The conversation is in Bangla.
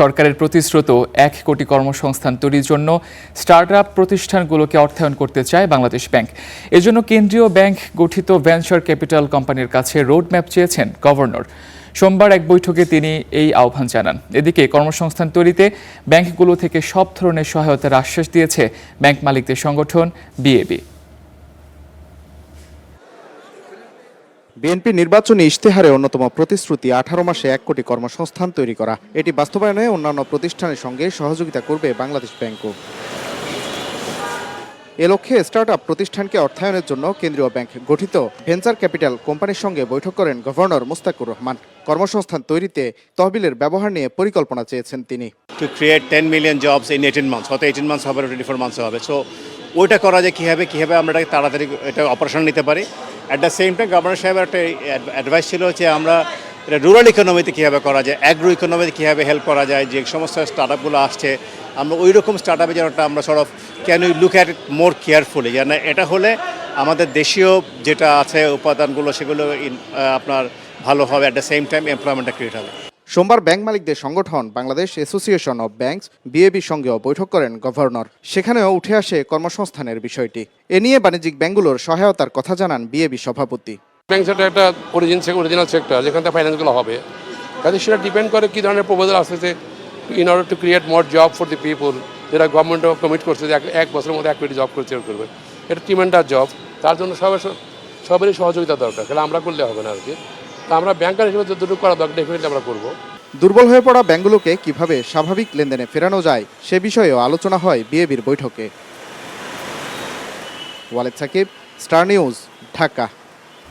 সরকারের প্রতিশ্রুত ১ কোটি কর্মসংস্থান তৈরির জন্য স্টার্টআপ প্রতিষ্ঠানগুলোকে অর্থায়ন করতে চায় বাংলাদেশ ব্যাংক। এজন্য কেন্দ্রীয় ব্যাংক গঠিত ভেঞ্চার ক্যাপিটাল কোম্পানির কাছে রোডম্যাপ চেয়েছেন গভর্নর। সোমবার এক বৈঠকে তিনি এই আহ্বান জানান। এদিকে কর্মসংস্থান তৈরিতে ব্যাংকগুলো থেকে সব ধরনের সহায়তার আশ্বাস দিয়েছে ব্যাংক মালিকদের সংগঠন বিএবি। বিএনপি নির্বাচনী ইশতেহারে অন্যতম প্রতিশ্রুতি 18 মাসে 1 কোটি কর্মসংস্থান তৈরি করা। এটি বাস্তবায়নে অন্যান্য প্রতিষ্ঠানের সঙ্গে সহযোগিতা করবে বাংলাদেশ ব্যাংকও। এ লক্ষ্যে স্টার্টআপ প্রতিষ্ঠানকে অর্থায়নের জন্য কেন্দ্রীয় ব্যাংক গঠিত ভেঞ্চার ক্যাপিটাল কোম্পানির সঙ্গে বৈঠক করেন গভর্নর মুস্তাকুর রহমান। কর্মসংস্থান তৈরিতে তহবিলের ব্যবহার নিয়ে পরিকল্পনা চেয়েছেন তিনি। To create 10 million jobs in 18 months, হয়তো 18 months হবে, 24 months হবে। সো ওইটা করা যায় কীভাবে আমরা এটাকে তাড়াতাড়ি এটা অপারেশন নিতে পারি। At the same time governor সাহেবের একটা অ্যাডভাইস ছিল যে আমরা এটা রুরাল ইকোনমিতে কীভাবে করা যায়, অ্যাগ্রো ইকোনমিতে কীভাবে হেল্প করা যায়। যে সমস্ত স্টার্টআপগুলো আসছে আমরা ওই রকম স্টার্টআপে যেন আমরা can you look at it more carefully, যেন এটা হলে আমাদের দেশীয় যেটা আছে উপাদানগুলো সেগুলো আপনার ভালো হবে, অ্যাট দ্য সেম টাইম এমপ্লয়মেন্টটা ক্রিয়েট হবে। সোমবার ব্যাংক মালিকদের সংগঠন বাংলাদেশ অ্যাসোসিয়েশন অব ব্যাংকস বিএবির সঙ্গেও বৈঠক করেন গভর্নর। সেখানেও উঠে আসে কর্মসংস্থানের বিষয়টি। এ নিয়ে বাণিজ্যিক ব্যাংকগুলোর সহায়তার কথা জানান বিএবি সভাপতি। ব্যাংক সেক্টর একটা অরিজিনাল সেক্টর যেখান থেকে ফাইন্যান্সগুলো হবে, কাজে সেটা ডিপেন্ড করে কী ধরনের প্রপোজাল আসতেছে in order to create more job for the people. যেটা গভর্নমেন্টও কমিট করছে যে 1 বছরের মধ্যে 1 কোটি জব করবে। এটা ট্রিমেন্ডাস জব, তার জন্য সবারই সহযোগিতা দরকার। তাহলে আমরা করলে হবে না আর কি। তা আমরা ব্যাংকার হিসেবে যতটুকু করা দরকার ডেফিনেটলি আমরা করবো। দুর্বল হয়ে পড়া ব্যাংকগুলোকে কিভাবে স্বাভাবিক লেনদেনে ফেরানো যায় সে বিষয়েও আলোচনা হয় বিএবির বৈঠকে। Waled Sakib, star news, Dhaka.